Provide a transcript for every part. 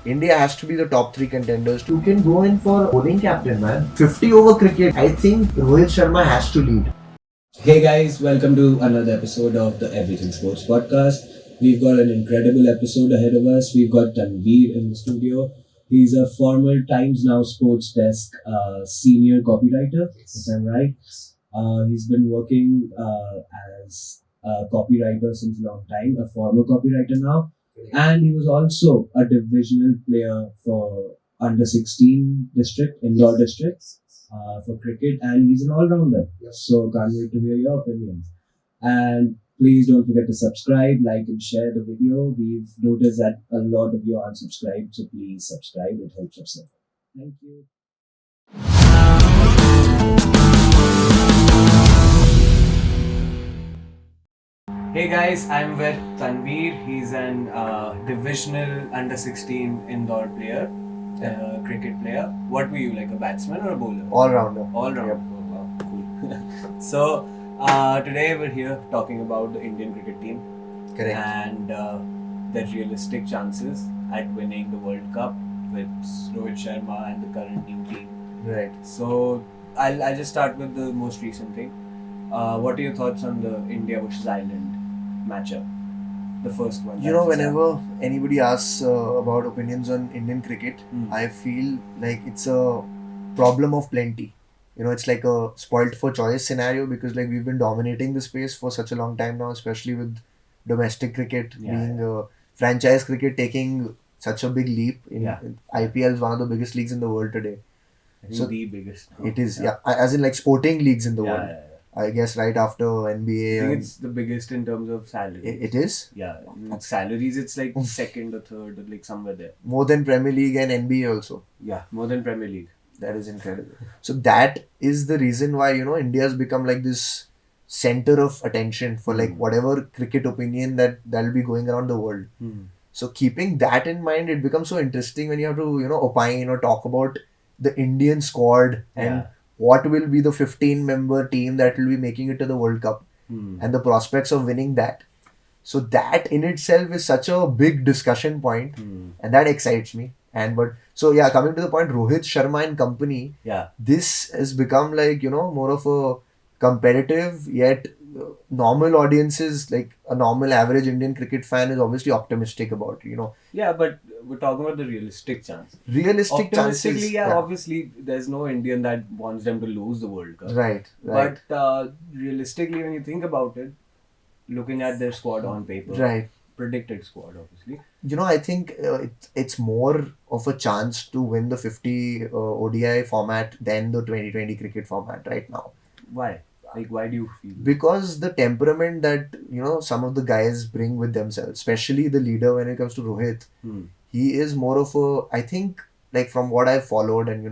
India has to be the top 3 contenders. You can go in for bowling captain, man. 50 over cricket. I think Rohit Sharma has to lead. Hey guys, welcome to another episode of the Everything Sports Podcast. We've got an incredible episode ahead of us. We've got Tanvir in the studio. He's a former Times Now Sports Desk senior copywriter, if I'm right. He's been working as a copywriter since a long time, a former copywriter now. And he was also a divisional player for under 16 district, indoor district for cricket, and he's an all-rounder. So can't wait to hear your opinions. And please don't forget to subscribe, like, and share the video. We've noticed that a lot of you aren't subscribed, so please subscribe. It helps us out. Thank you. Hey guys, I'm with Tanvir. He's an divisional under 16 indoor player, cricket player. What were you, like a batsman or a bowler? All-rounder. All-rounder. Oh, wow, cool. So today we're here talking about the Indian cricket team. Correct. And their realistic chances at winning the World Cup with Rohit Sharma and the current new team. Right. So I'll just start with the most recent thing. What are your thoughts on the India versus Ireland matchup? The first one. Whenever anybody asks about opinions on Indian cricket, I feel like it's a problem of plenty. It's like a spoilt for choice scenario because like we've been dominating the space for such a long time now, especially with domestic cricket being franchise cricket taking such a big leap. IPL is one of the biggest leagues in the world today. I think the biggest. It is, as in like sporting leagues in the world. I guess right after NBA. I think it's the biggest in terms of salary. It is? Yeah. Salaries, it's like second or third or like somewhere there. More than Premier League and NBA also. Yeah, more than Premier League. That is incredible. So that is the reason why, India's become like this center of attention for like whatever cricket opinion that'll be going around the world. So keeping that in mind, it becomes so interesting when you have to, opine or talk about the Indian squad and what will be the 15-member team that will be making it to the World Cup and the prospects of winning that. So that in itself is such a big discussion point and that excites me. Coming to the point, Rohit Sharma and company, this has become like, more of a competitive yet normal audiences, like a normal average Indian cricket fan is obviously optimistic about, Yeah, but we're talking about the realistic chances. Realistic chances. Obviously, there's no Indian that wants them to lose the World Cup. Right. But realistically, when you think about it, looking at their squad on paper, predicted squad, obviously. I think it's more of a chance to win the 50 ODI format than the 2020 cricket format right now. Why? Like, why do you feel? Because the temperament that, some of the guys bring with themselves, especially the leader when it comes to Rohit, he is more of a, I think, like from what I've followed and,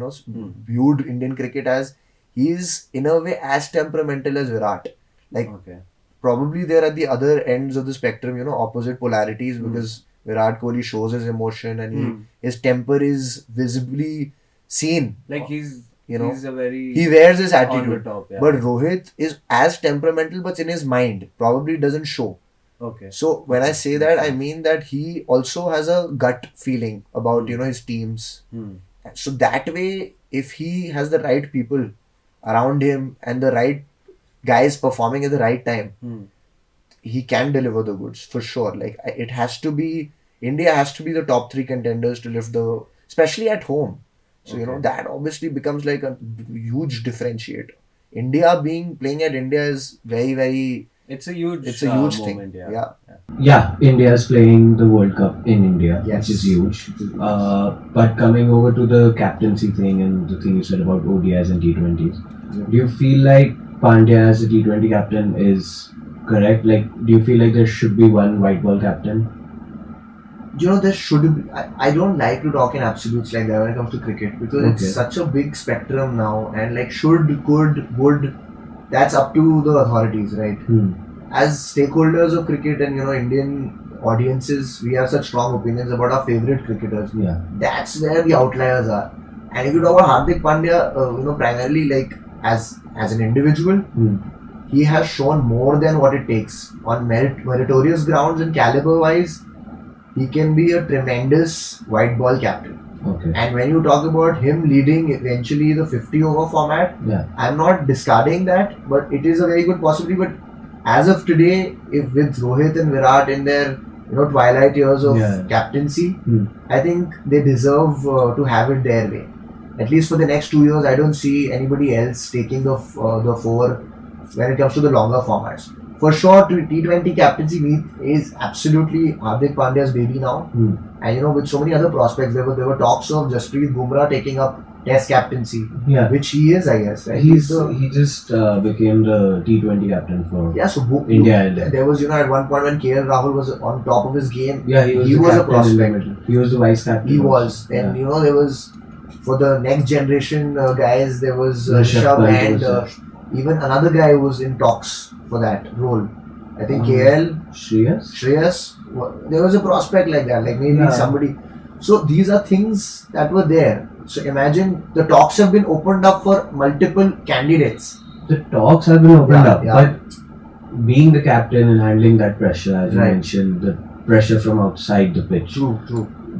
viewed Indian cricket as, he is in a way as temperamental as Virat. Probably they're at the other ends of the spectrum, opposite polarities because Virat Kohli shows his emotion and his temper is visibly seen. Like he's a very... He wears his attitude. Top, But Rohit is as temperamental but in his mind. Probably doesn't show. Okay. So when I say that, I mean that he also has a gut feeling about, his teams. So that way, if he has the right people around him and the right guys performing at the right time, he can deliver the goods for sure. Like India has to be the top 3 contenders to lift especially at home. So, that obviously becomes like a huge differentiator. Playing at India is very, very... It's a huge thing. Yeah, India is playing the World Cup in India, which is huge. But coming over to the captaincy thing and the thing you said about ODIs and T20s, do you feel like Pandya as a T20 captain is correct? Like, do you feel like there should be one white ball captain? There should be. I don't like to talk in absolutes like that when it comes to cricket because it's such a big spectrum now and like should, could, would, that's up to the authorities, right? As stakeholders of cricket and Indian audiences, we have such strong opinions about our favorite cricketers. That's where the outliers are. And if you talk about Hardik Pandya, primarily like as an individual, he has shown more than what it takes on meritorious grounds and caliber wise. he can be a tremendous white ball captain. Okay. And when you talk about him leading eventually the 50 over format, Yeah. I'm not discarding that, but it is a very good possibility. But as of today, if with Rohit and Virat in their twilight years of captaincy, I think they deserve to have it their way. At least for the next 2 years, I don't see anybody else taking the four when it comes to the longer formats. For sure, T20 captaincy meet is absolutely Hardik Pandya's baby now. And with so many other prospects, there were talks of Jasprit Bumrah taking up Test captaincy, which he is, I guess. Right? He just became the T20 captain for India. There was, at one point when KL Rahul was on top of his game, he was a prospect. He was the vice captain. He was. And, there was, for the next generation guys, there was Rishabh and even another guy who was in talks for that role. I think KL. Shreyas. There was a prospect like that, like maybe somebody. So these are things that were there. So imagine the talks have been opened up for multiple candidates. The talks have been opened up, but being the captain and handling that pressure, as you mentioned, the pressure from outside the pitch. True.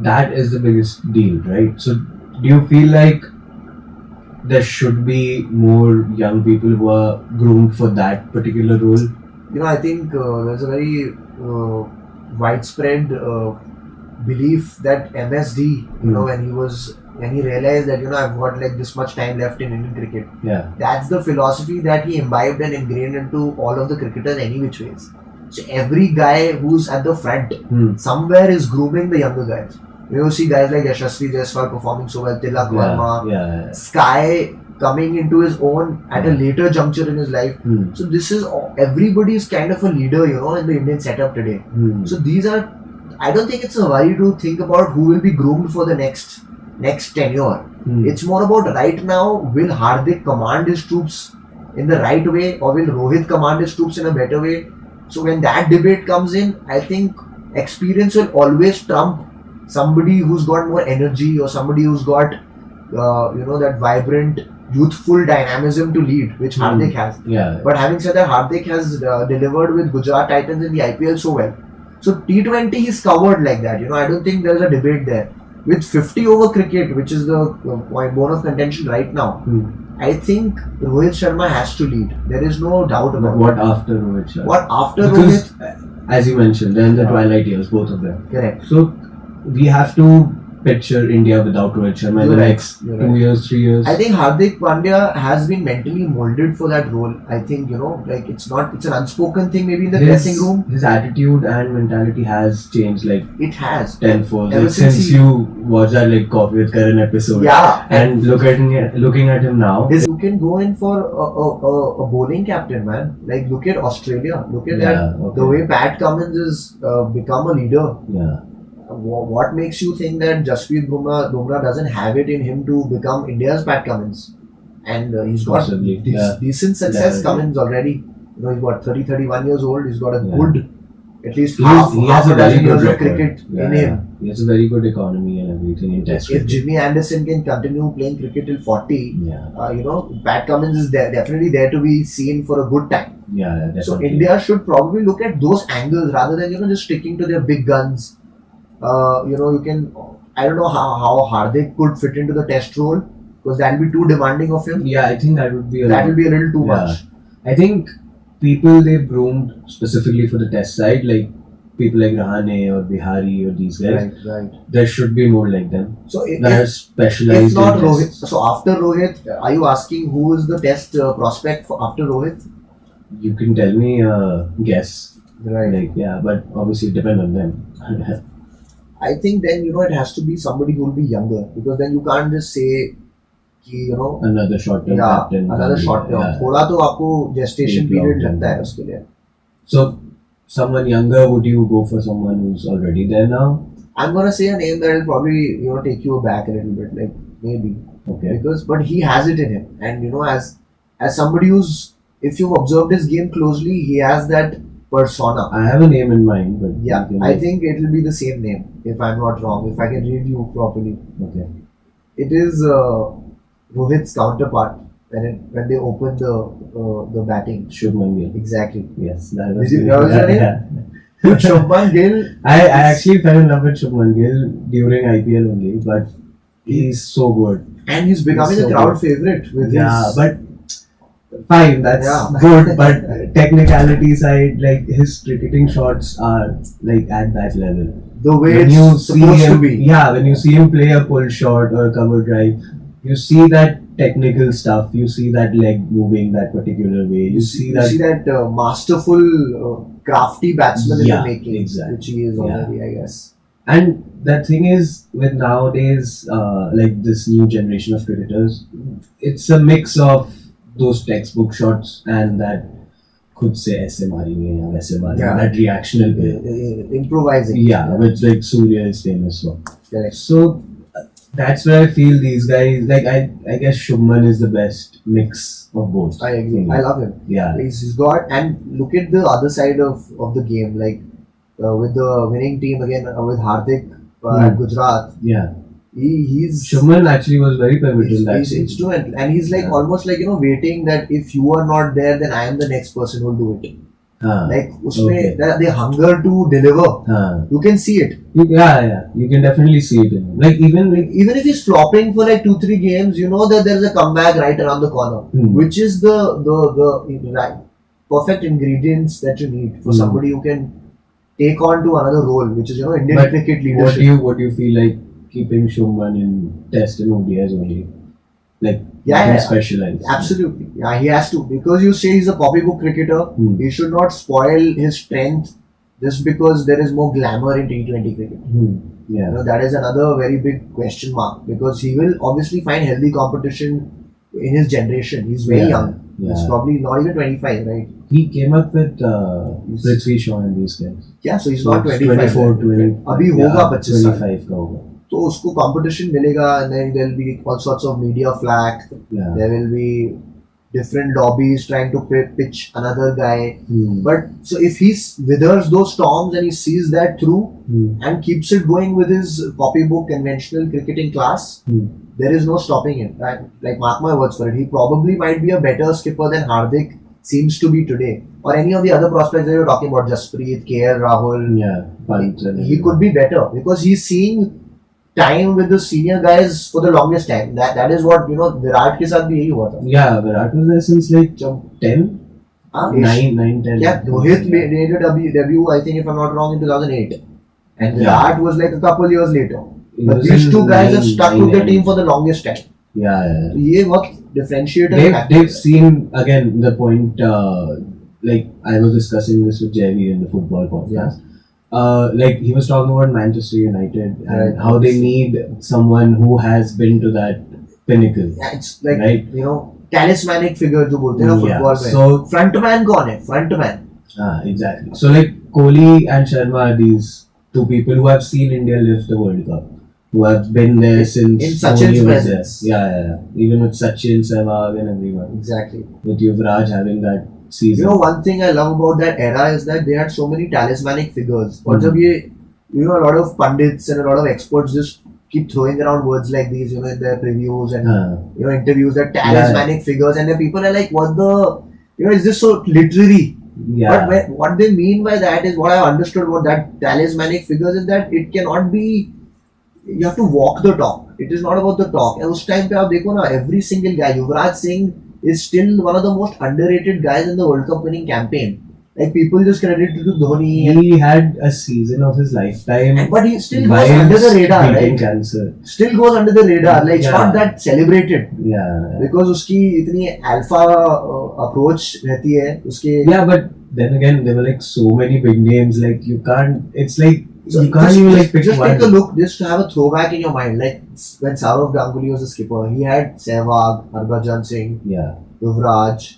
That is the biggest deal, right? So do you feel like there should be more young people who are groomed for that particular role? I think there's a very widespread belief that MSD, when he realized that I've got like this much time left in Indian cricket. That's the philosophy that he imbibed and ingrained into all of the cricketers any which ways. So every guy who's at the front somewhere is grooming the younger guys. You see guys like Yashasvi Jaiswal performing so well, Tilak Verma, Sky coming into his own at a later juncture in his life. So this is everybody is kind of a leader, in the Indian setup today. So these are, I don't think it's a worry to think about who will be groomed for the next tenure. It's more about right now, will Hardik command his troops in the right way, or will Rohit command his troops in a better way? So when that debate comes in, I think experience will always trump somebody who's got more energy or somebody who's got that vibrant youthful dynamism to lead, which Hardik has. But having said that, Hardik has delivered with Gujarat Titans in the IPL so well. So T20 he's covered like that. I don't think there's a debate there. With 50 over cricket, which is the bone of contention right now, I think Rohit Sharma has to lead. There is no doubt about it. What after Rohit Sharma? What after Rohit? Rohit? As you mentioned, they're in the twilight years, both of them. Correct. So we have to picture India without Rohit Sharma in the next 2 years, 3 years. I think Hardik Pandya has been mentally molded for that role. I think, it's an unspoken thing maybe in the dressing room. His attitude and mentality has changed it has tenfold. Since you watched that Coffee with Karan episode. And looking at him now. You can go in for a bowling captain, man. Look at Australia. Look at that. Okay. The way Pat Cummins has become a leader. What makes you think that Jasprit Bumrah doesn't have it in him to become India's Pat Cummins? And he's got decent success. Cummins already. He's got 31 years old. He's got a good, at least half a dozen years of cricket in him. He has a very good economy and everything in Test cricket. If Jimmy Anderson can continue playing cricket till 40, Pat Cummins is definitely there to be seen for a good time. Definitely. So India should probably look at those angles rather than just sticking to their big guns. You can, I don't know how Hardik could fit into the Test role, because that will be too demanding of him. I think that would be a little too much. I think people they've groomed specifically for the Test side, like people like Rahane or Bihari or these guys. Right. There should be more like them. So that are specialized. If not Rohit, so after Rohit, are you asking who is the Test prospect for after Rohit? You can tell me guess. Right. But obviously it depends on them. I think then it has to be somebody who will be younger, because then you can't just say another short term captain. Another short term. थोड़ा तो आपको gestation period लगता है उसके लिए. So someone younger, would you go for someone who's already there now? I'm gonna say a name that will probably take you back a little bit, maybe. Okay. But he has it in him, and as somebody who's, if you've observed his game closely, he has that persona. I have a name in mind, but I think it will be the same name, if I'm not wrong, if I can read you properly. Okay. It is Rohit's counterpart when they open the batting. Shubman Gill. Exactly. Yes, that was your name? Dude, Shubman Gill. I actually fell in love with Shubman Gill during IPL only, but he's so good. And he's becoming He's so a crowd good. favorite with Yeah, his. but fine, that's Yeah. good. But technicality side, like his cricketing shots are like at that level. The way When it's you see supposed him, to be. yeah, when you see him play a pull shot or a cover drive, you see that technical stuff. You see that leg moving that particular way. You see that. Masterful, crafty batsman in Yeah, the making, exactly. which he is already, I guess. And the thing is, with nowadays, like this new generation of cricketers, it's a mix of those textbook shots and that खुद से ऐसे मारेंगे या वैसे मारेंगे, Yeah. that reactional play. Improvising. Yeah, which like Surya is famous for. Correct. So that's where I feel these guys, like I guess Shubman is the best mix of both. I agree. I love him. Yeah. He's got, and look at the other side of the game, like with the winning team again with Hardik at Gujarat. Yeah. He's Shubman actually was very pivotal in that he's season. instrumental, and he's like almost like waiting that if you are not there, then I am the next person who'll do it. Like usme the hunger to deliver, you can see it. Yeah, you can definitely see it in him. Like even if he's flopping for like 2-3 games, you know that there's a comeback right around the corner, which is the right, perfect ingredients that you need for somebody who can take on to another role, which is Indian cricket leadership. What do you feel like keeping Shubman in Test and ODIs only? Like specialized. Absolutely. Yeah, he has to, because you say he's a copybook cricketer. He should not spoil his strength just because there is more glamour in T20 cricket. Yeah. That is another very big question mark, because he will obviously find healthy competition in his generation. He's very young. Yeah. He's probably not even 25, right? He came up with Prithvi Shaw and these guys. Yeah, so he's not 25. 24, 20. अभी होगा 25 साल. 25 का होगा. तो उसको competition मिलेगा, and then there will be all sorts of media flack. Yeah. There will be different lobbies trying to pitch another guy. But so if he withers those storms and he sees that through and keeps it going with his copybook conventional cricketing class, there is no stopping him. Like, mark my words for it, he probably might be a better skipper than Hardik seems to be today, or any of the other prospects that you're talking about, Jasprit, KL Rahul. Yeah, he could be better because he's seeing time with the senior guys for the longest time. That is what Virat के साथ भी यही हुआ था. Yeah, Virat was there since like 10, 9, 10. Yeah, Rohit made a debut, I think, if I'm not wrong, in 2008, and Virat was like a couple years later. But these two guys have stuck with the team for the longest time. Yeah. ये बहुत differentiator. They've seen again the point. Like I was discussing this with Jerry in the football podcast. Like he was talking about Manchester United and how they need someone who has been to that pinnacle. Yeah, it's like talismanic figure जो बोलते हैं football में. So frontman कौन है? Frontman. Exactly. So like Kohli and Sharma are these two people who have seen India lift the World Cup, who have been there since in Sachin's presence. Yeah. Even with Sachin, Sehwag and everyone. Exactly. With Yuvraj having that season. One thing I love about that era is that they had so many talismanic figures. और जब ये a lot of pundits and a lot of experts just keep throwing around words like these, in their previews and interviews, that talismanic figures, and the people are like, what the, is this so literary? Yeah. But what they mean by that is, what I understood about that talismanic figures is that it cannot be, you have to walk the talk. It is not about the talk. And उस time पे आप देखो ना, every single guy, Yuvraj Singh is still one of the most underrated guys in the World Cup winning campaign. Like, people just credit it to Dhoni. He had a season of his lifetime, but he still goes under the radar, right? Cancer. Still goes under the radar. Like, it's not that celebrated. Yeah. Because उसकी इतनी alpha approach रहती है उसके. Yeah, but then again, there were like so many big names. Like, you can't. It's like you can't even like pick just one. Take a look, just to have a throwback in your mind. Like when Saurav Ganguly was a skipper, he had Sehwag, Harbhajan Singh, Yuvraj,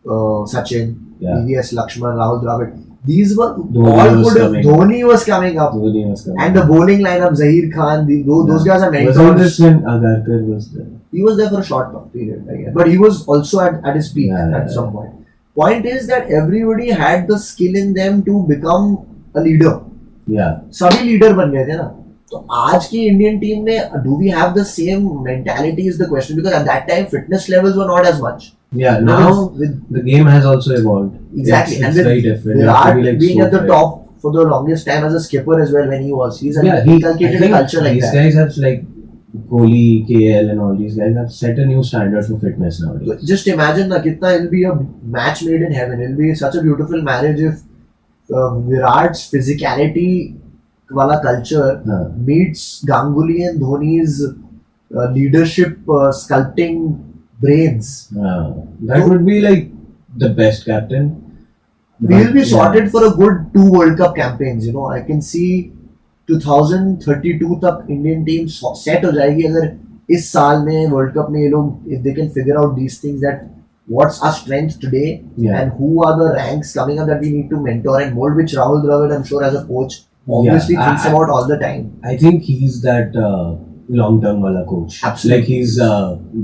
Sachin, EVS, Lakshman, Rahul Dravid. These were all good if Dhoni was coming up. And the bowling lineup, Zahir Khan, those guys are mentors. Wasn't this when Agarkar was there? He was there for a short period, I guess. But he was also at his peak at some point. Point is that everybody had the skill in them to become a leader. Yeah. सभी leader बन गए थे ना. तो आज की Indian team में do we have the same mentality is the question, because at that time fitness levels were not as much. Yeah, But now with the game has also evolved. exactly, It's and with very different. You have to Virat be like being so at the fair. top for the longest time as a skipper as well when he's Yeah, I inculcated a think culture like these that. guys have like Kohli, KL, and all these guys have set a new standard for fitness So nowadays. just imagine na kitna it'll be a match made in heaven. It'll be such a beautiful marriage if Virat's physicality wala culture Huh. meets Ganguly and Dhoni's leadership sculpting brains. That So would be like the best captain. we'll But be yeah, sorted for a good 2 World Cup campaigns. I can see 2032 तक Indian team set हो जाएगी अगर इस साल में world cup में ये लोग if they can figure out these things that what's our strength today Yeah. and who are the ranks coming up that we need to mentor and mold, which Rahul Dravid I'm sure as a coach Yeah, obviously thinks I- about all the time. I think he's that long-term wala coach. Absolutely. Like he's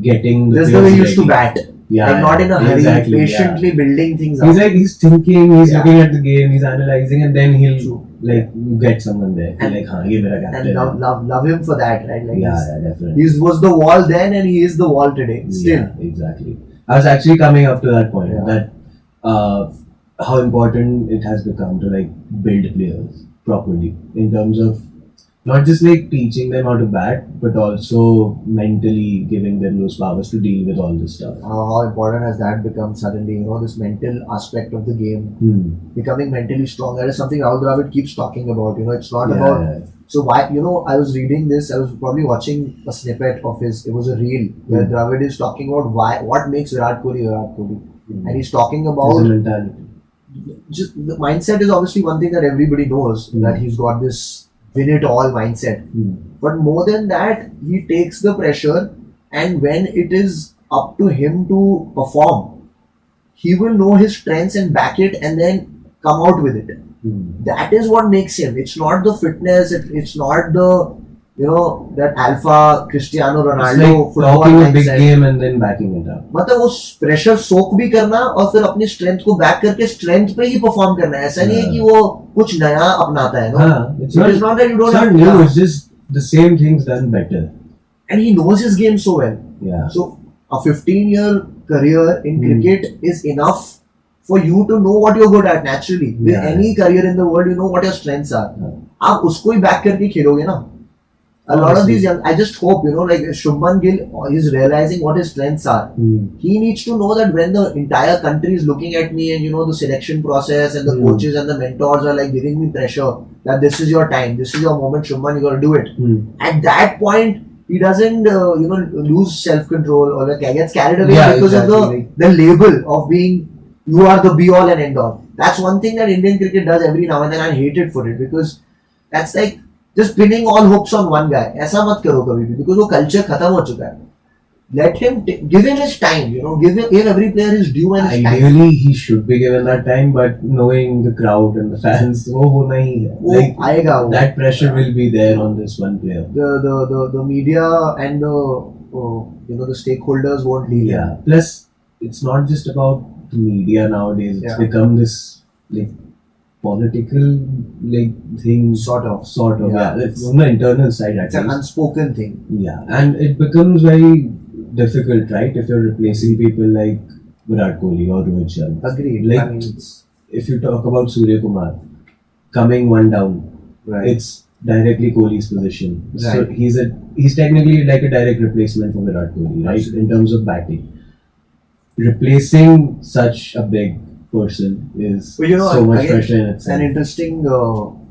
getting the That's the way he players used to ready. bat. Yeah, Like not in a hurry, exactly, patiently building things He's up. like he's thinking, he's Yeah. looking at the game, he's analyzing, and then he'll True. like get someone there. And- Like, हाँ, ये मेरा And captain है. love him for that, right? Like Yeah, definitely. he was the wall then and he is the wall today. Still. Yeah, exactly. I was actually coming up to that point Yeah. that how important it has become to like build players properly in terms of not just like teaching them how to bat, but also mentally giving them those powers to deal with all this stuff. How important has that become suddenly? This mental aspect of the game, becoming mentally strong. That is something Rahul Dravid keeps talking about. It's not about. So why? I was reading this. I was probably watching a snippet of his. It was a reel where Dravid is talking about what makes Virat Kohli Virat Kohli, and he's talking His about mentality. just the mindset is obviously one thing that everybody knows that he's got this win it all mindset. But more than that, he takes the pressure, and when it is up to him to perform, he will know his strengths and back it and then come out with it. That is what makes him. It's not the fitness, it's not the that alpha Cristiano It's Ronaldo like football talking a big mindset. game and then backing it up. मतलब वो pressure सोक भी करना और फिर अपनी strength को back करके strength पे ही परफॉर्म करना है. ऐसा नहीं है कि वो कुछ नया अपनाता है. It's It is not that you don't it's not have new, yeah. it's just the same things done better. And he knows his game so well. Yeah. So a 15-year career in cricket is enough for you to know what you're good at naturally. With any career in the world, you know what your strengths are. आप उसको ही back करके खेलोगे ना. A lot of these young, I just hope, like Shubman Gill is realizing what his strengths are. He needs to know that when the entire country is looking at me and the selection process and the coaches and the mentors are like giving me pressure that this is your time, this is your moment, Shubman, you got to do it. At that point, he doesn't, lose self-control or like gets carried away because of the label of being you are the be-all and end-all. That's one thing that Indian cricket does every now and then. I hate it for it because that's like just pinning all hopes on one guy. ऐसा मत करो कभी भी because वो culture खत्म हो चुका है. Let him give him his time. Give every player his due and his time. Ideally, he should be given that time, but knowing the crowd and the fans, वो होना ही है. वो आएगा वो. That pressure will be there on this one player. The media and the stakeholders won't leave. Yeah. Plus, it's not just about the media nowadays. It's become this like political thing. Sort of. Yeah. It's on the internal side at It's an least. unspoken thing. Yeah, and it becomes very difficult, right? If you're replacing people like Virat Kohli or Rohit Sharma. Agreed. Like, I mean, if you talk about Surya Kumar coming one down, it's directly Kohli's position. So he's technically like a direct replacement for Virat Kohli, right? Absolutely. In terms of batting. Replacing such a big person is so much pressure in itself. An interesting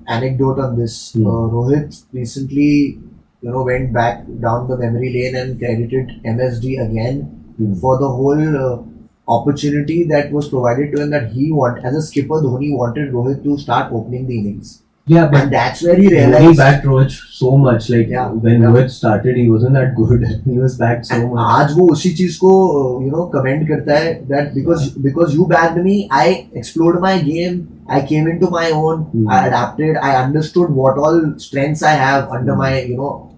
anecdote on this. Rohit recently, went back down the memory lane and credited MSD again for the whole opportunity that was provided to him that as a skipper, Dhoni wanted Rohit to start opening the innings. Yeah, but and that's where he he realized. backed Rohit so much. Like when Rohit started, he wasn't that good. He was backed so much. आज वो उसी चीज को comment करता है that because you backed me, I explored my game, I came into my own, I adapted, I understood what all strengths I have under my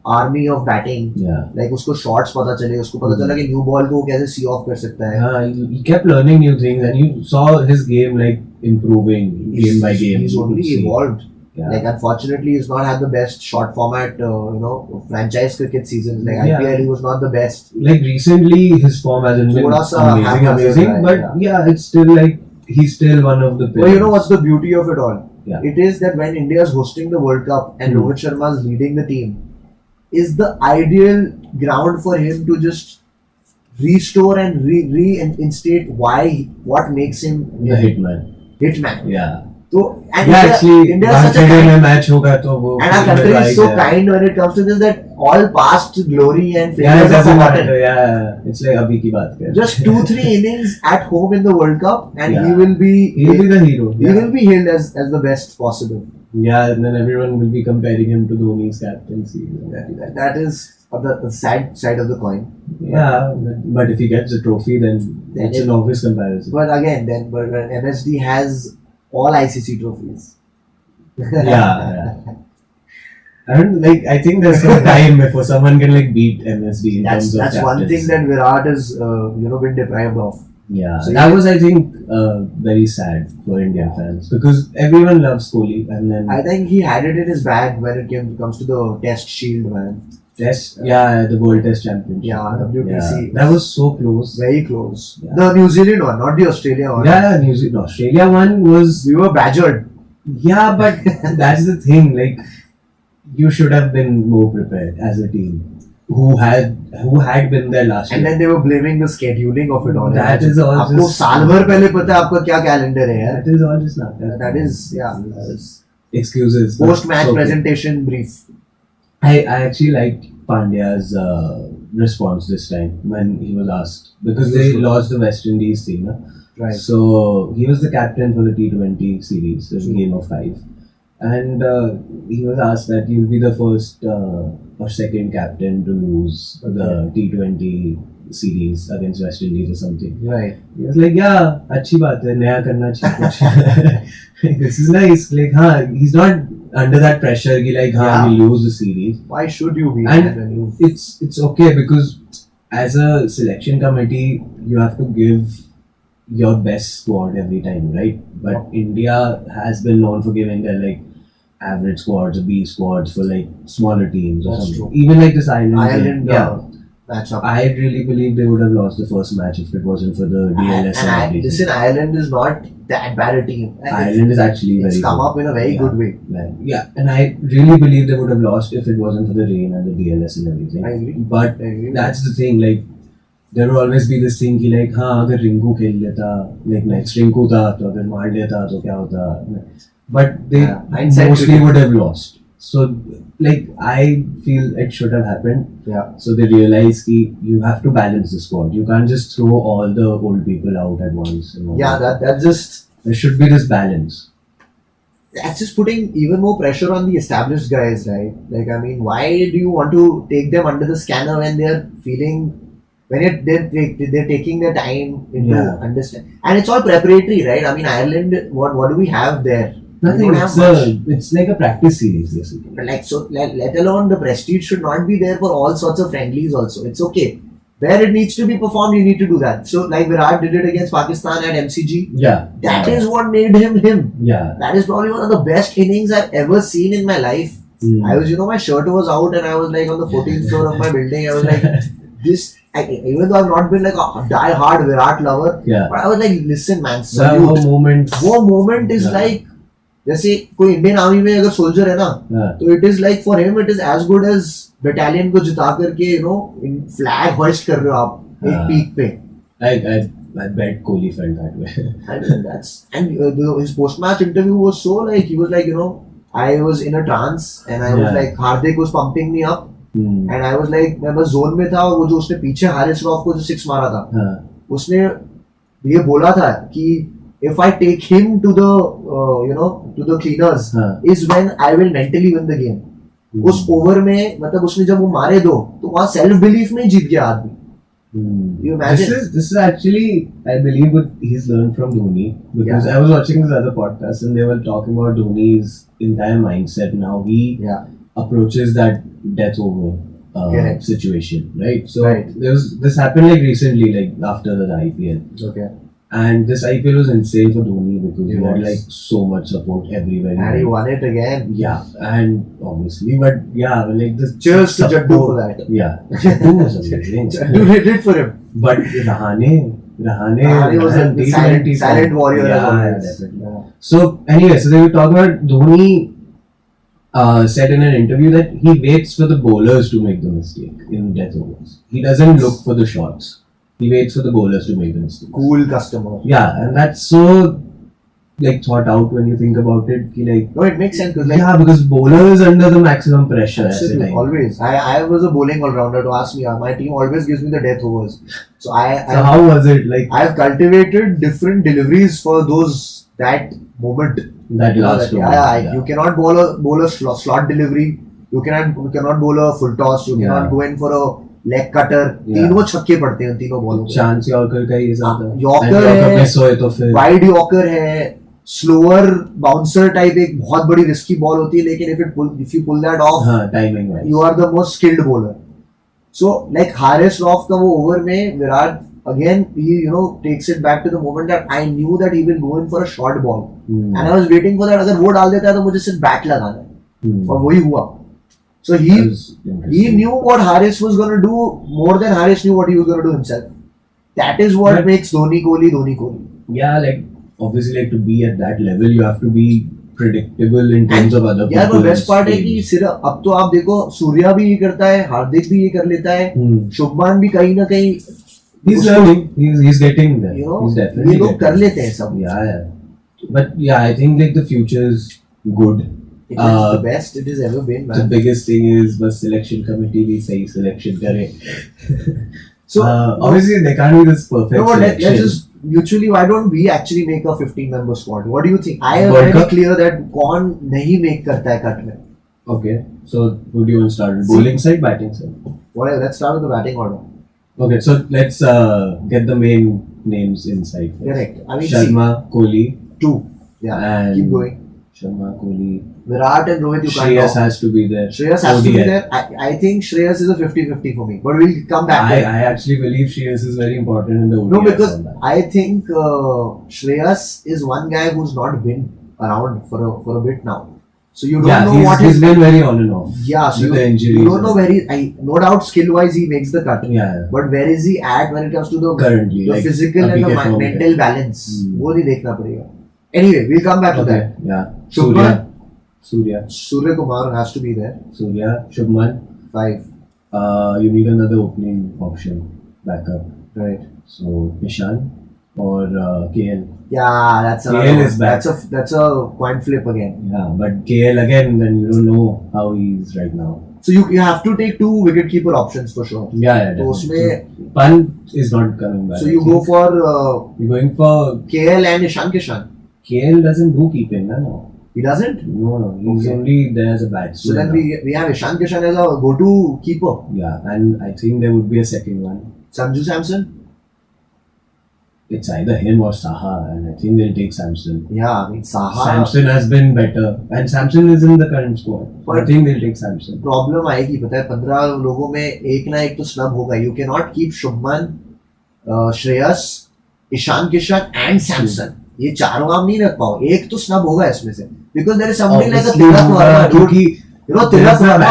army of batting. Yeah. Like उसको shots पता चले, उसको पता चला कि new ball को वो कैसे see off कर सकता है. Yeah, he kept learning new things, and you saw his game like improving game by game. He's only evolved. Yeah. Like unfortunately, he's not had the best short format, franchise cricket seasons. Like Yeah. IPL, he was not the best. Like recently, his form hasn't been Thoda sa amazing, haphazard, right, but yeah, it's still like he's still one of the players. Well, you know what's the beauty of it all? Yeah. It is that when India is hosting the World Cup and Rohit Sharma is leading the team, is the ideal ground for him to just restore and reinstate what makes him the hitman. Yeah. So and Yeah, actually, India is such a में match होगा तो वो and our country is so kind when it comes to this that all past glory and failures are forgotten. Yeah, it's like अभी की बात कर. Just 2-3 innings at home in the World Cup and Yeah. he'll be the hero. He will be hailed as the best possible. Yeah, and then everyone will be comparing him to Dhoni's captaincy. That is the sad side of the coin. Yeah, but if he gets a trophy, then it's an obvious comparison. But again, but MSD has all ICC trophies. Yeah. I think there's some time before someone can beat MSD in terms of That's one thing that Virat has been deprived of. Yeah, so that was, I think, very sad for Indian fans because everyone loves Kohli, and then I think he had it in his bag when it comes to the Test Shield, man. The World Test Championship. Yeah, WTC. Yeah. That was so close. Very close. Yeah. The New Zealand one, not the Australia one. Yeah, New Zealand. Australia one was. We were badgered. Yeah, but that's the thing. You should have been more prepared as a team. Who had been there last year. And then they were blaming the scheduling of it all. That is all आपको साल भर पहले पता है आपका क्या calendar है यार. That is all just not. That is excuses. Post-match presentation brief. I actually liked Pandya's response this time when he was asked because they lost the West Indies team. Right. So he was the captain for the T20 series, the game of 5. And he was asked that you'll be the first or second captain to lose the T20 series against West Indies or something. Right. He was like, yeah, अच्छी बात है, नया करना चाहिए. This is nice. He's not under that pressure. We lose the series. Why should you be? And it's okay because as a selection committee, you have to give your best squad every time, right? But India has been known for giving their average squads or B squads for smaller teams or something. True. Even this Ireland matchup. I really believe they would have lost the first match if it wasn't for the DLS. Listen, Ireland is not that bad a team. Ireland is actually very good. It's come up in a very good way. Yeah, and I really believe they would have lost if it wasn't for the rain and the DLS and everything. I agree. But that's the thing, there will always be this thing कि अगर रिंकू खेल लेता next Rinku था तो अगर मार लेता तो क्या होता, but they mostly would have lost. So I feel it should have happened. Yeah. So they realize that you have to balance the squad. You can't just throw all the old people out at once. That just there should be this balance. That's just putting even more pressure on the established guys, right? Why do you want to take them under the scanner when they're feeling they're taking their time into understand, and it's all preparatory, right? Ireland, what do we have there? Nothing. It's like a practice series, basically. But let alone the prestige should not be there for all sorts of friendlies. Also, it's okay. Where it needs to be performed, you need to do that. So, Virat did it against Pakistan at MCG. Yeah. That is what made him him. Yeah. That is probably one of the best innings I've ever seen in my life. I was, my shirt was out and I was on the 14th floor of my building. I was this. Even though I've not been a die-hard Virat lover, but I was listen, man, salute. Wo moment is जैसे कोई Indian army में अगर soldier है ना, तो it is for him it is as good as battalion को जिता करके फ्लैग होइस्ट कर रहे हो आप एक पीक पे. I bet Kohli felt that way. His post-match interview was so he was I was in a trance and I was Hardik was pumping me up and I was मैं बस zone में था और वो जो उसने पीछे हारिस रॉफ को जो 6 मारा था, उसने ये बोला था कि if I take him to the cleaners is when I will mentally win the game. उस ओवर में उसने जब वो मारे 2 तो वहाँ सेल्फ बिलीफ में जीत गया आदमी. You imagine? This is actually, I believe, what he's learned from Dhoni, because I was watching this other podcast and they were talking about Dhoni's entire mindset and how he approaches that death over situation, right? So this happened recently, after the IPL. Okay. And this IPL was insane for Dhoni because It he had was. like so much support everywhere. And he won it again. Yeah, and obviously, but yeah, like this. Cheers to Jaddu for that. Yeah, Jaddu was amazing. Jaddu did it for him. But Rahane was a silent warrior. Yeah, definitely. Yeah. So anyway, so they were talking about Dhoni. Said in an interview that he waits for the bowlers to make the mistake in death overs. He doesn't look for the shots. He waits for the bowlers to make the mistake. Cool customer. Yeah, and that's so like thought out when you think about it. Like, no, it makes sense. Like, yeah, because bowler is under the maximum pressure. Absolutely, always. I was a bowling all-rounder. To ask me, my team always gives me the death overs. So how was it? Like, I've cultivated different deliveries for that moment. That last moment. Yeah. You cannot bowl a slot delivery. You cannot bowl a full toss. You cannot go in for a leg cutter. तीनों छक्के पड़ते हैं तीनों बॉलों पे. Chance Yorker का ये ज़्यादा. Yorker है. सोए तो फिर. Wide Yorker है. Slower bouncer type एक बहुत बड़ी risky ball होती है लेकिन if you pull that off, timing wise, you are the most skilled bowler. So like Haris Rauf का वो over में Virat again he takes it back to the moment that I knew that he will go in for a short ball and I was waiting for that. अगर वो डाल देता है तो मुझे सिर्फ bat लगाना है और वही हुआ. So he knew what Haris was going to do more than Haris knew what he was going to do himself. That is what makes Dhoni Kohli. Yeah, like obviously like to be at that level you have to be predictable in terms of other people. Yeah, the best part है कि सिर्फ अब तो आप देखो सूर्या भी ये करता है, हार्दिक भी ये कर लेता है, शुभमान भी कहीं ना कहीं he's learning, he's getting there. He's definitely ये लोग कर लेते हैं सब. Yeah. But yeah, I think like the future is good. It is the best it has ever been, man. The biggest thing is the selection committee भी सही selection करे. So obviously they can't be this perfect. No, let's just mutually. Why don't we actually make a 15-member squad? What do you think? I am very clear that कौन नहीं make करता है cut में. Okay, so who do you want to start? Bowling side, batting side. Whatever. Let's start with the batting order. Okay, so let's get the main names inside. Correct. I mean, Sharma, Kohli. 2. Yeah. And keep going. Sharma, Kohli. Virat and Rohit, you can't Shreyas has to be there. Shreyas has to be there. I think Shreyas is a 50-50 for me. But we'll come back there. I actually believe Shreyas is very important in the ODI. No, because I think Shreyas is one guy who's not been around for a bit now. So you don't know what he's been very on and off. Yeah, so you don't know where no doubt skill-wise he makes the cut. Yeah. But where is he at when it comes to the currently the physical and the mental balance? वो नहीं देखना पड़ेगा. Anyway, we'll come back to that. Yeah. Surya Kumar has to be there. Surya, Shubman. 5. You need another opening option, backup. Right. So Ishan or KL. Yeah, that's KL is back. That's a coin flip again. Yeah, but KL again, then you don't know how he is right now. So you have to take 2 wicketkeeper options for sure. Yeah. So उसमें Pant is not coming back. So you go for you're going for KL and Ishan Kishan. KL doesn't do keeping, no. He doesn't? No. He's only there as a batsman. So then we have Ishan Kishan as a go-to keeper. Yeah, and I think there would be a second one. Sanju Samson? It's either him or Saha, and I think they'll take Samson. Yeah, I mean Saha. Samson has been better, and Samson is in the current squad. But I think they'll take Samson. Problem आएगी पता है 15 लोगों में एक ना एक तो snub होगा. You cannot keep Shubman, Shreyas, Ishan Kishan and Samson. ये चारों आप नहीं रख पाओ. एक तो snub होगा इसमें से. Because there is something like a Tilak Verma. Tilak Verma.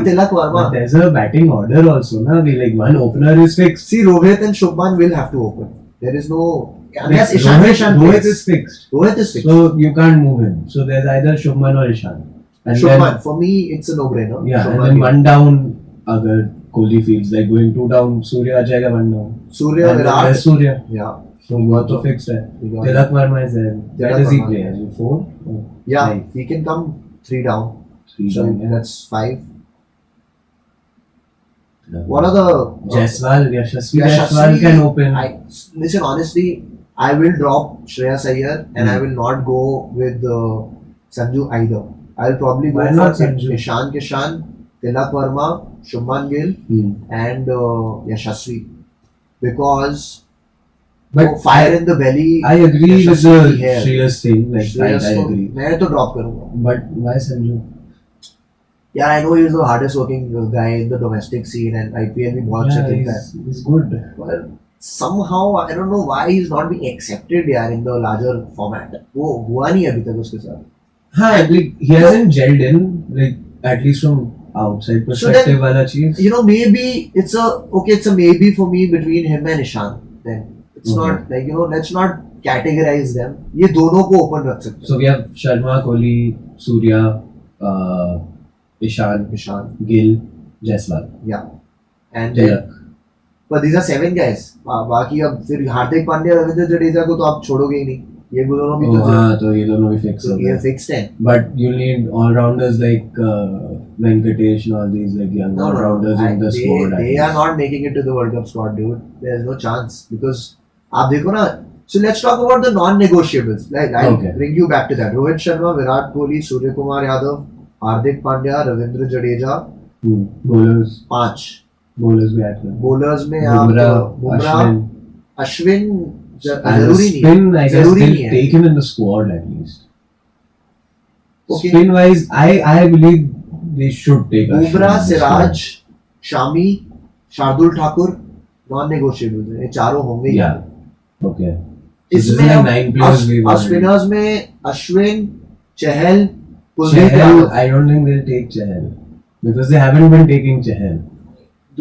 Tilak Verma. There's a batting order also, na? Like one opener is fixed. See, Rohit and Shubman will have to open. There is no. Yes, Rohit is fixed. Rohit is fixed. So you can't move him. So there's either Shubman or Ishan. And Shubman, for me, it's a no-brainer. Yeah, Shubman, and then one down, agar Kohli feels like going 2 down, Surya आ जाएगा 1 down. Surya, Virat. Surya. Yeah. So what to fixed है. Tilak Verma is there. Where does he play? 4? Yeah, 5. He can come 3 down. 3 down. Yeah. That's 5. What are the Jaiswal, Jaiswal can open. Listen, honestly, I will drop Shreyas Iyer and I will not go with Sanju either. I'll probably go for Ishan Kishan, Tilak Verma, Shubman Gill and Yashasvi. Because fire in the belly. I agree with the Shreyas thing. Like, I agree. मैं तो drop करूँगा. But why Sanju? Yeah, I know he's the hardest working guy in the domestic scene and IPL भी बहुत अच्छा खेलता है. He's good. Well, somehow I don't know why he's not being accepted यार in the larger format. वो हुआ नहीं अभी तक उसके साथ. हाँ, like he hasn't gelled in, like at least from outside perspective वाला चीज. You know, maybe it's a maybe for me between him and Ishan. Then it's not like, you know, let's not categorize them. ये दोनों को open रख सकते हैं. So we have Sharma, Kohli, Surya, Ishan, Gill, Jaiswal. Yeah. And Chirag. but these are 7 guys. बाकी अब फिर हार्दिक पांड्या, रविंद्र जडेजा को तो आप छोड़ोगे ही नहीं. ये दोनों भी तो ये दोनों भी फिक्स हो गए. फिक्स्ड हैं. But you need all rounders like Venkatesh and all these like young all rounders in the squad. They are not making it to the World Cup squad, dude. There's no chance because आप देखो ना. So let's talk about the non-negotiables. Like I'll bring you back to that. Rohit Sharma, Virat Kohli, Surya Kumar Yadav, Hardik Pandya, Ravindra Jadeja. Bowlers. 5. Bowlers में add कर. Bowlers में आप बुमराह, अश्विन जरूरी नहीं. Spin, I guess they'll take him in the squad at least. Okay. Spin wise, I believe they should take Bumrah, Siraj, Shami, Shardul Thakur, non-negotiable. ये चारों होंगे. Yeah. Okay. इसमें स्पिनर्स में अश्विन, चहल, Kuldeep. I don't think they'll take Chahal because they haven't been taking Chahal.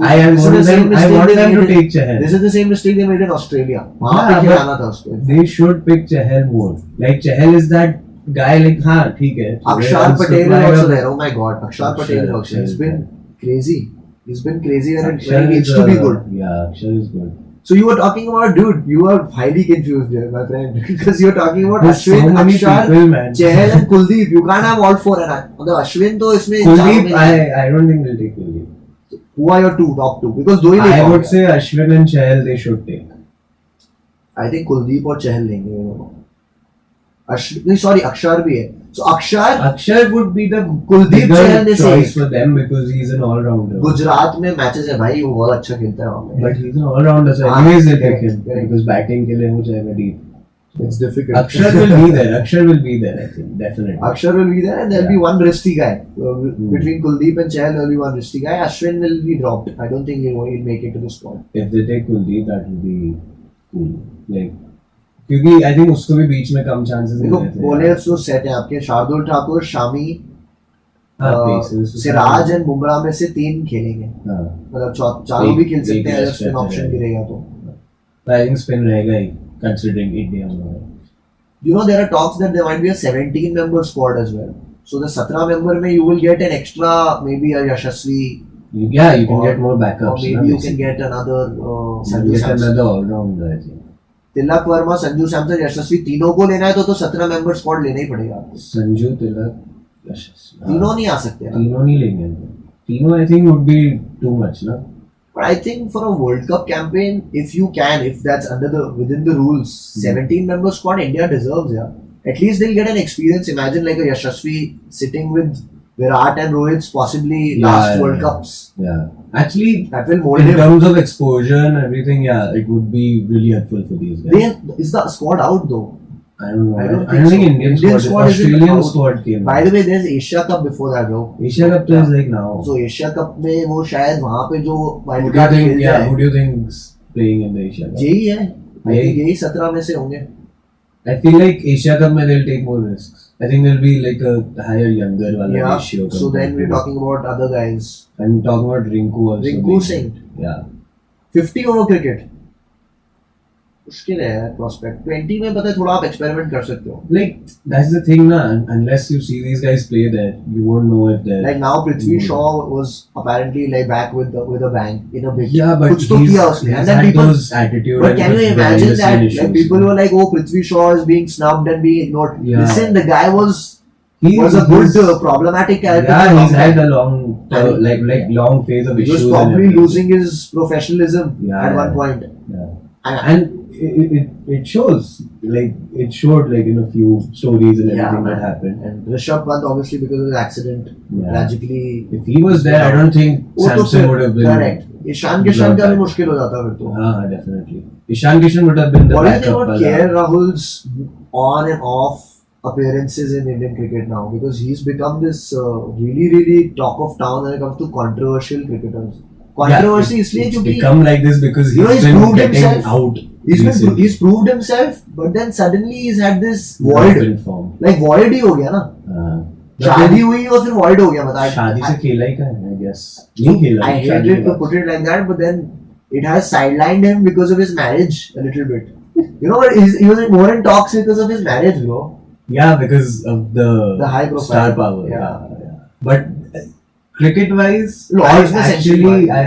I want them to take Chahal. This is the same mistake they made in Australia. वहाँ पे खिलाना था उसको. They should pick Chahal more. Like Chahal is that guy. Like हाँ ठीक है. Akshar Patel is also there. Oh my God, Akshar Patel is also. He's been crazy. He's been crazy when it needs to be good. Yeah, Akshar is good. So you were talking about, dude, you are highly confused here, my friend, because you're talking about Ashwin, so Akshar, people, Chahal and Kuldeep. You can't have all 4. And the Ashwin to isme Kuldeep, I don't think they'll take Kuldeep. Who are your top two? Because I would say Ashwin and Chahal they should take. I think Kuldeep or Chahal लेंगे. Akshar भी है. So Akshar would be the Kuldeep Chahal choice for them because he's an all-rounder. Gujarat में matches है भाई, वो बहुत अच्छा खेलता है वहाँ पे. But he's an all-rounder, so anyways they take him because batting के लिए वो जाएगा deep. It's difficult. Akshar will be there. Akshar will be there, I think, definitely. Akshar will be there, and there'll be one risky guy. Between Kuldeep and Chahal, there'll be one risky guy. Ashwin will be dropped. I don't think he'll make it to the squad. If they take Kuldeep, that will be cool. Like, क्योंकि I think उसको भी बीच में कम chances मिलते हैं. Bowlers तो set हैं आपके. Shardul Thakur, Shami, Siraj and Bumrah में से 3 खेलेंगे. मतलब चारों भी खेल सकते हैं अगर स्पिन ऑप्शन गिरेगा तो. I think spin रहेगा ही. Considering India. You know, there are talks that there might be a 17-member squad as well. So the 17-member mein you will get an extra, maybe a Yashasvi. Yeah, you can get more backups. Or maybe you can get another Sanju Samson. Another all-rounder, I think. Tilak Varma, Sanju Samson, यशस्वी तीनों को लेना है तो 17-member squad लेना ही पड़ेगा. संजू, तिलक, यशस्वी. तीनों नहीं आ सकते. तीनों नहीं लेंगे. तीनों I think would be too much, ना? But I think for a World Cup campaign, if that's within the rules, 17-member squad India deserves, yeah. At least they'll get an experience. Imagine like a Yashasvi sitting with Virat and Rohit's possibly last World Cups. Yeah. Actually, that will mold in terms of exposure and everything, yeah, it would be really helpful for these guys. Is the squad out though? I don't know. I don't think Indian squad Australian squad came. By the way, there's Asia Cup before that, bro. Asia Cup is like now. So Asia Cup में वो शायद वहाँ पे जो who do you think is playing in the Asia Cup? यही है. I think यही 17 में से होंगे. I feel like Asia Cup में they'll take more risks. I think there'll be like a higher younger ratio. So then we're talking about other guys. I'm talking about Rinku also. Rinku Singh. Yeah. 50 over cricket. मुश्किल है prospect. 20 में पता है थोड़ा आप experiment कर सकते हो. Like that's the thing ना. Unless you see these guys play there, you won't know if they're like now. Prithvi Shaw was apparently like back with a bang in a big. Yeah, but and then people those attitude. But can you imagine that? Like people were like, "Oh, Prithvi Shaw is being snubbed and being ignored." Yeah. Listen, the guy was a good problematic character. Yeah, he's had a long long phase of issues. He was probably losing his professionalism at one point. Yeah. And it shows, like it showed like in a few stories and everything that happened. And Rishabh Pant obviously because of his accident, tragically. If he was there, I don't think Samson would have been. Correct. Ishan Kishan का भी मुश्किल हो जाता फिर तो. हाँ, definitely. Ishan Kishan would have been the backup. What do you think about KL Rahul's on and off appearances in Indian cricket now? Because he's become this really talk of town when it comes to controversial cricketers. Controversy इसलिए it's क्योंकि become like this because you know, he's he's been proved getting himself. out. He's proved himself, but then suddenly he's had this void. Form. Like void ही हो गया ना. शादी हुई और फिर void हो गया मतलब. शादी से खेला ही का I guess. नहीं खेला. I hated to put it like that, but then it has sidelined him because of his marriage a little bit. You know, he was more in talks because of his marriage, bro. Yeah, because of the high profile. Star power. Yeah. But cricket-wise, I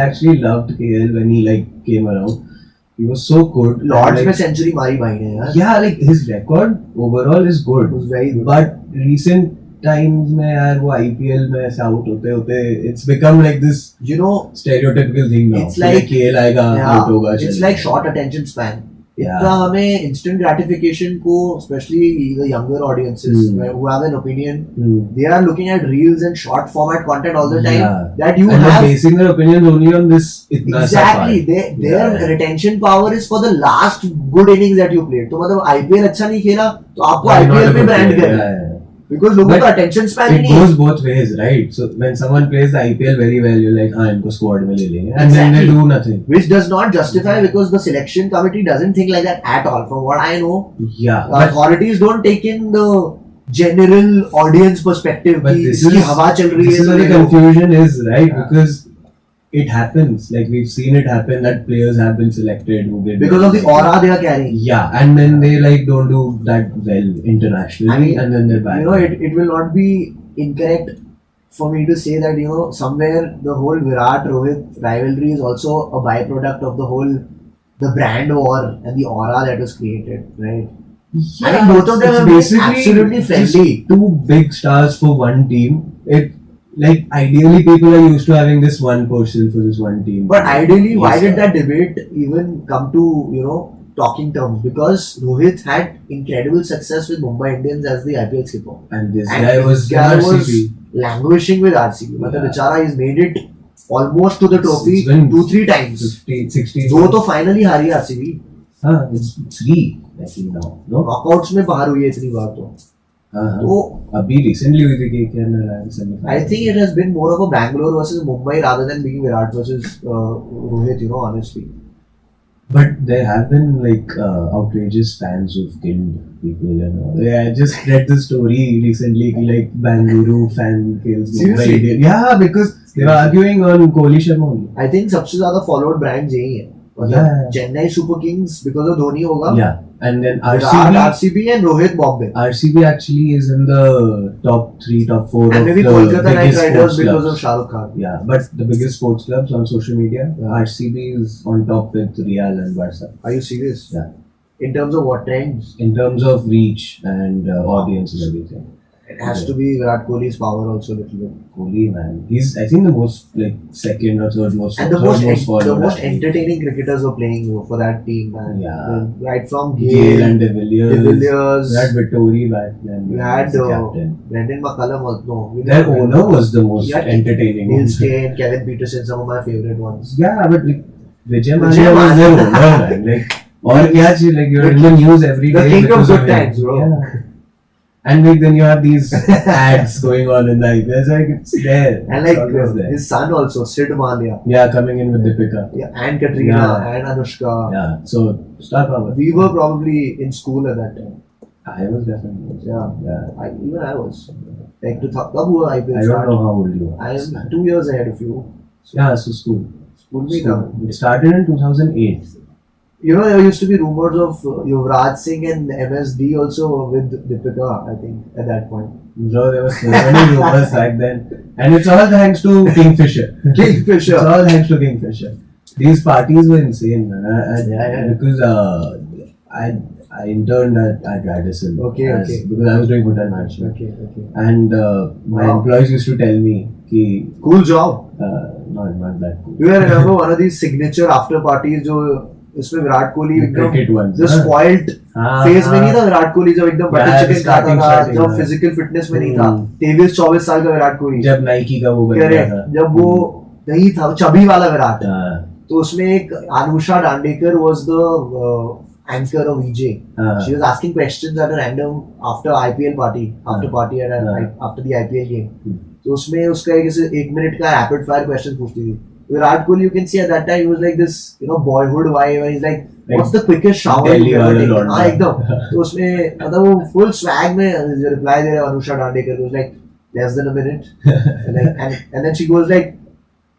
actually loved KL when he like came around. He was so good. Lords में century मारी भाई ने यार. Yeah, like his record overall is good. It was very good. But recent times में यार वो IPL में ऐसे out होते it's become like this stereotypical thing now. It's like KL आएगा out होगा. It's like short attention span. इतना हमें instant gratification को, especially the younger audiences who have an opinion, they are looking at reels and short format content all the time. That you and have basing their opinion only on this. Exactly, their retention power is for the last good innings that you played. तो मतलब IPL अच्छा नहीं खेला तो आपको IPL में brand करें. Because लोगों का attention span it goes both ways, right? So when someone plays the IPL very well, you're like, हाँ इनको squad में ले लेंगे, and then they do nothing. Which does not justify because the selection committee doesn't think like that at all. From what I know, authorities don't take in the general audience perspective. But this is where the confusion is, right? Because it happens, like we've seen it happen that players have been selected who get because of the aura they are carrying. Yeah, and then they like don't do that well internationally, and then they're back. You know, it will not be incorrect for me to say that somewhere the whole Virat Rohit rivalry is also a byproduct of the brand war and the aura that was created, right? Yeah, I mean, both of them are basically absolutely friendly. Two big stars for one team. Like ideally people are used to having this one person for this one team. But ideally, why did that debate even come to talking terms? Because Rohit had incredible success with Mumbai Indians as the IPL skipper. And this guy was languishing with RCB. Matlab Bichara, he's made it almost to the trophy 2-3 times. 16. दो तो finally हारी RCB. हाँ, it's 3 actually now. No? Knockouts में बाहर हुई है इतनी बार तो. तो अभी recently हुई थी कि I think it has been more of a Bangalore versus Mumbai rather than being Virat versus Rohit, honestly. But there have been like outrageous fans who've killed people and all. Yeah, I just read the story recently like Bangalore fan kills Mumbai Indian. Yeah, because they were arguing on Kohli Sharma only. I think सबसे ज़्यादा followed brands यही है. Chennai Super Kings because of Dhoni होगा. Yeah, and then RCB and Rohit Bombay. RCB actually is in the top 3, top 4 and of maybe the Kolkata Knight biggest Riders sports because clubs. of Shah Rukh Khan. Yeah, but the biggest sports clubs on social media, RCB is on top with Real and Barca. Are you serious? Yeah. In terms of what trends? In terms of reach and audience and everything. It has to be Virat Kohli's power also a little bit. Kohli, man, he's I think the most like second or third most and the most entertaining cricketers were playing for that team, man. Yeah, right from Gale and De Villiers. You had Vittori back then. You had Brendan McCullum also. Their owner was the most entertaining. Neil Steyn, Kevin Peterson, some of my favorite ones. Yeah, but like Vijay Mallya was their owner, man. Like, or like you're in the news every day. The king of good times, bro. Yeah. And like then you have these ads going on in the IPL. Like it's there. And like his son also, Sid Mallya. Yeah, coming in with Deepika. Yeah, and Katrina and Anushka. Yeah, so star power. We were probably in school at that time. I was definitely. Yeah. Even I was. Like कब हुआ IPL? I don't know how old you are. I am 2 years ahead of you. Yeah, so school. School. It started in 2008. There used to be rumors of Yuvraj Singh and MSD also with Deepika, I think, at that point. No, there was so many rumors back then. And it's all thanks to Kingfisher. It's all thanks to Kingfisher. These parties were insane, man. Because I interned at Radisson. Because I was doing hotel management. And my employees used to tell me, cool job. Not that cool. Do you remember one of these signature after parties इसमें विराट कोहली एकदम जो spoiled phase में नहीं था विराट कोहली जब एकदम butter chicken खाता था जब फिजिकल फिटनेस में नहीं था 23-24 साल का विराट कोहली जब नाइकी का वो बन गया था जब वो नहीं था चबी वाला विराट तो उसमें एक Anusha Dandekar was the anchor of EJ. She was asking questions at a random after IPL party, after the IPL game. तो उसमें उसका एक 1 मिनट का रैपिड फायर क्वेश्चन पूछती थी Virat Kohli, you can see at that time he was like this, boyhood vibe. And he's like, Like, what's the quickest shower Delhi you've ever वाला taken? लौंडा. हाँ एकदम. तो उसमें मतलब वो full swag में reply दे रहा Anusha Dandekar was like less than a minute. and then she goes like,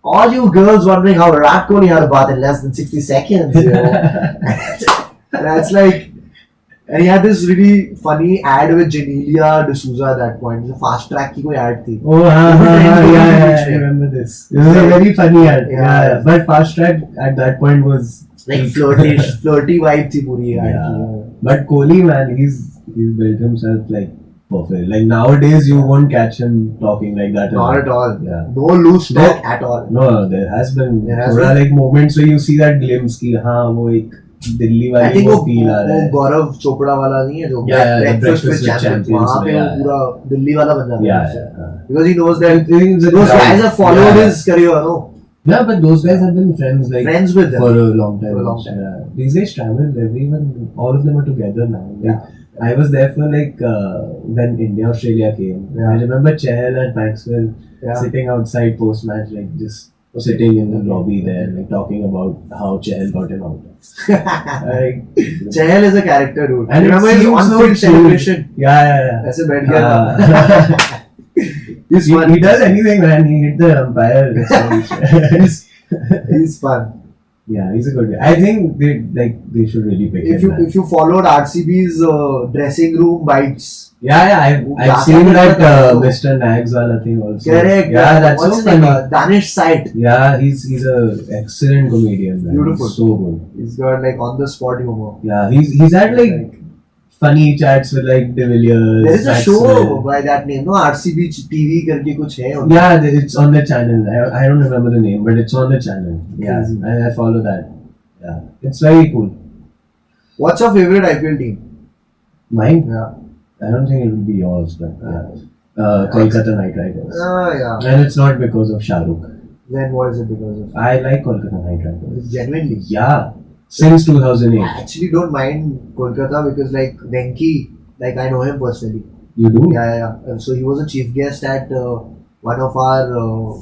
all you girls wondering how Virat Kohli had a bath in less than 60 seconds. And that's like. And he had this really funny ad with Genelia D'Souza at that point. The fast track की कोई ad थी. Oh, I remember this. It was a very funny ad. Yeah. But fast track at that point was like flirty vibe थी पूरी ad की. But Kohli, man, he's built himself like perfect. Like nowadays, you won't catch him talking like that. Not at all. Yeah. No loose talk at all. No, there has been like moments where you see that glimpse कि हाँ वो एक दिल्ली वाली वो feel आ रहा है. गौरव चोपड़ा वाला नहीं है जो breakfast with champions वहाँ पे वो पूरा दिल्ली वाला बन जाता है. Because he knows that those guys have followed his career, no? Yeah, but those guys have been friends with them for a long time. Yeah. These guys travel, everyone, all of them are together now. Like, I was there for when India-Australia came. Yeah. I remember Chahal and Maxwell sitting outside post-match, like just sitting in the lobby there, like talking about how Chahal got him out. Chahal is a character, dude. And remember his on-field celebration? Yeah. ऐसे बैठ गया. He does anything, man. He hit the umpire. He's fun. Yeah, he's a good guy. I think they should really pick him. If you followed RCB's dressing room bites. Yeah, I've seen that Mr. Nags wala thing also. Correct. Yeah, that's What's so funny. Danish side. Yeah, he's a excellent comedian. Man. Beautiful. He's so good. He's got on the spot humor. Yeah, he's had funny chats with De Villiers. There is a show by that name, no? RCB TV करके कुछ है. Yeah, it's on the channel. I don't remember the name, but it's on the channel. Yeah, I follow that. Yeah, it's very cool. What's your favorite IPL team? Mine? Yeah. I don't think it would be yours, but Kolkata Knight Riders. Yeah. And it's not because of Shah Rukh. Then what is it because of? I like Kolkata Knight Riders. Genuinely? Yeah. Since 2008. I actually don't mind Kolkata because Venki, I know him personally. You do? Yeah. So he was a chief guest at one of our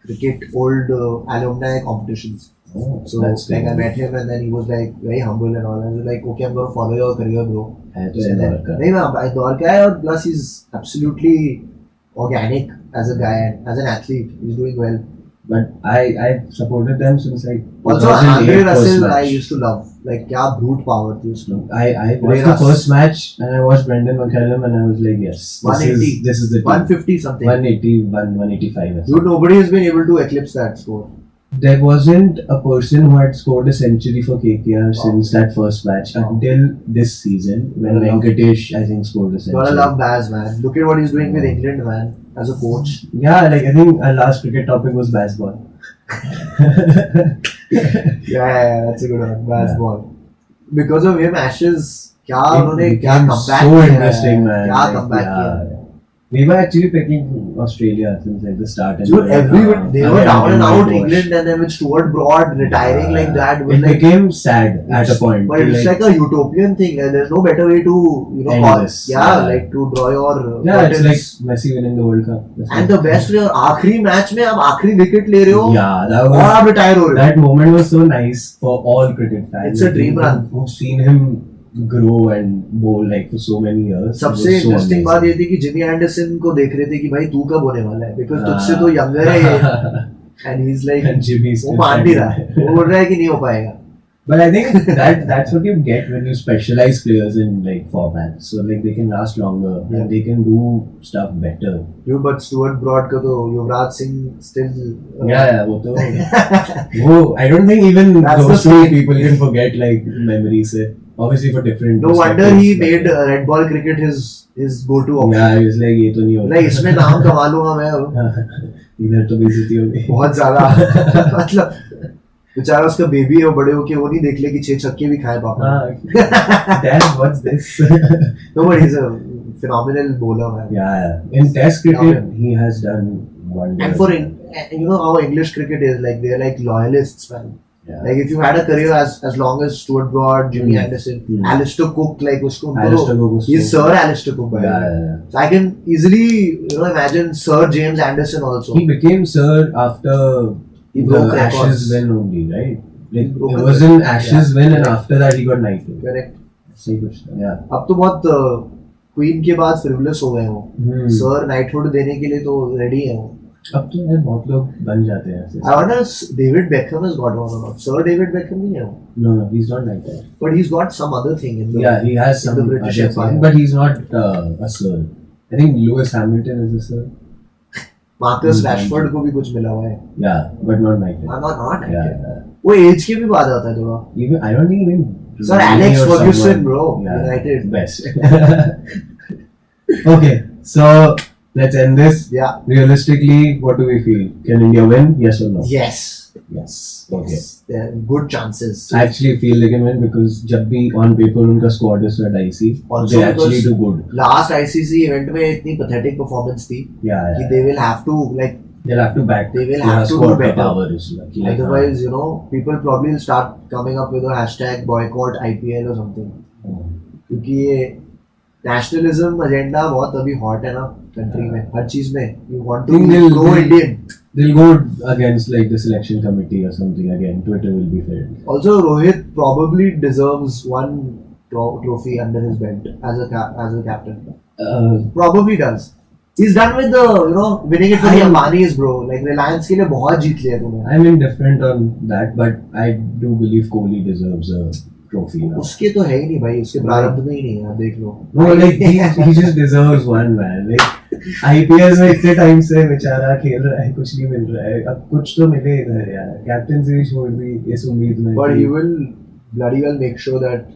cricket old alumni competitions. Oh, so I met him and then he was very humble and all. I was like, okay, I'm going to follow your career, bro. Plus he's absolutely organic as a guy and as an athlete. He's doing well. But I supported them since also Andre Russell I used to love. Kya brute power he used to. I watched the first match and I watched Brendan McCallum and I was like, yes, this is the team. 150 something. 185. Dude, nobody has been able to eclipse that score. There wasn't a person who had scored a century for KKR since that first match until this season when Venkatesh, I think, scored a century. Gotta love Baz, man. Look at what he's doing with England, man, as a coach. Yeah, I think our last cricket topic was baseball. yeah, that's a good one. Baseball. Because of him, Ashes, kya comeback so interesting, man. Kya comeback kiya. We were actually picking Australia since the start. Dude, everyone they were down and out England, and then with Stuart Broad retiring like that, it became sad at a point. But it's like a utopian thing. There's no better way to to draw your. It's like Messi winning the World Cup. And the best way, आखिरी match में आप आखिरी wicket ले रहे हो. Yeah, that was. और आप retire हो रहे हो. That moment was so nice for all cricket fans. It's a dream run. Who've seen him grow and bowl for so many years. सबसे इंटरेस्टिंग बात ये थी कि जिमी एंडरसन को देख रहे थे कि भाई तू कब होने वाला है बिकॉज तुझसे तो यंगर है ये एंड ही इज लाइक वो मान नहीं रहा है वो बोल रहा है कि नहीं हो पाएगा. But I think that's what you get when you specialize players in formats. So they can last longer and they can do stuff better. But Stuart Broad का तो युवराज सिंह still. वो तो वो I don't think even those two people can forget memories. Obviously for different. No wonder he made red ball cricket his go-to option. Yeah, he was like ये तो नहीं होगा. इसमें नाम कमा लूँगा मैं अब. इधर तो बेइज्जती होगी. बहुत ज़्यादा. मतलब बेचारा उसका बेबी है वो बड़े होके वो नहीं देख ले कि 6 छक्के भी खाए पापा. Dad, what's this? No, but he's a phenomenal bowler, man. Yeah. In Test cricket, he has done wonders. And for how English cricket is they're like loyalists, man. Yeah. If you had a career as long as Stuart Broad, Jimmy Anderson, Alistair Cook, he's Sir Alistair Cook, by the way. So I can easily imagine Sir James Anderson also. He became Sir after He the broke Ashes records. win only, right? Like it broken was in records. Ashes win, and after that he got knighted. Correct. सही कुछ था. Yeah. अब तो बहुत queen के बाद frivolous हो गए वो. सर नाइटहुड देने के लिए तो रेडी है वो. अब तो यार बहुत लोग बन जाते हैं ऐसे. I wonder if David Beckham has got one or not. Sir David Beckham नहीं है वो. No, he's not like that. But he's got some other thing in the. Yeah, he has in some the British other Empire. thing, but he's not a sir. I think Lewis Hamilton is a sir. Marcus Rashford को भी कुछ मिला हुआ है. Yeah, but not Knighted. Not Yeah. वो as के भी बाद आता है थोड़ा. Even I don't think even. Sir Alex or Ferguson, someone- bro. Yeah, United. best. Okay, so let's end this. Yeah. Realistically, what do we feel? Can India win? Yes or no? Yes. Yes. Okay. Yes. There are good chances. I actually feel they can win because जब भी on paper उनका squad is so dicey, Also they actually because do good. Last ICC event में इतनी pathetic performance थी Yeah, कि yeah. they will have to like. They'll have to back. They will their have to squad do better. Power is like, Otherwise, you know, people probably will start coming up with a hashtag boycott IPL or something. क्योंकि ये nationalism agenda बहुत अभी hot है ना country में हर चीज में. You want to think be they'll- pro-Indian. They'll go against like the selection committee or something again. Twitter will be fair. Also, Rohit probably deserves one trophy under his belt as a captain. Probably does. He's done with the winning it for the Ambanis, bro. Like Reliance के लिए बहुत जीत लिया तूने. I'm indifferent on that, but I do believe Kohli deserves a trophy now. उसके तो है ही नहीं भाई. उसके प्रारब्ध में ही नहीं है. देख लो. No, like he just deserves one, man. Like IPL में इतने टाइम से बेचारा खेल रहा है, कुछ नहीं मिल रहा है. अब कुछ तो मिले इधर यार. कैप्टनसी भी छोड़ दी इस उम्मीद में. But he will bloody well make sure that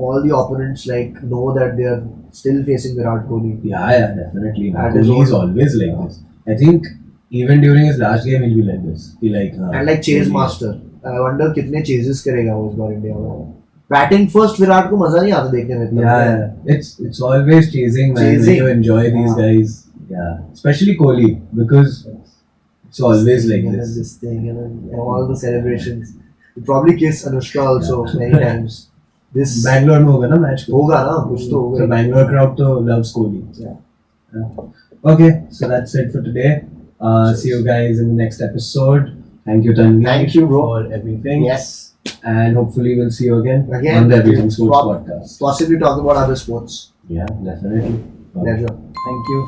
all the opponents like know that they are still facing Virat Kohli. Yeah, definitely. At his Kohli is own- always like this. I think even during his last game he'll be like this. He like And like chase Kohli- master. I wonder कितने chases करेगा वो इस बार India में. Batting first Virat को मजा नहीं आता देखने में इतना. Yeah. It's always chasing, man. Chasing. When you enjoy these guys. Yeah. Especially Kohli because it's always like And then this. this thing and then all the celebrations. You probably kiss Anushka also many times. This Bangalore में होगा ना match को. होगा ना कुछ तो So होगा. Bangalore crowd तो loves Kohli. Yeah. Okay, so that's it for today. See you guys in the next episode. Thank you, Tanvir. Thank you, bro. for everything. Yes. And hopefully we'll see you again Again. on the Everything Sports podcast. Possibly talk about other sports. Yeah, definitely. Pleasure. Thank you.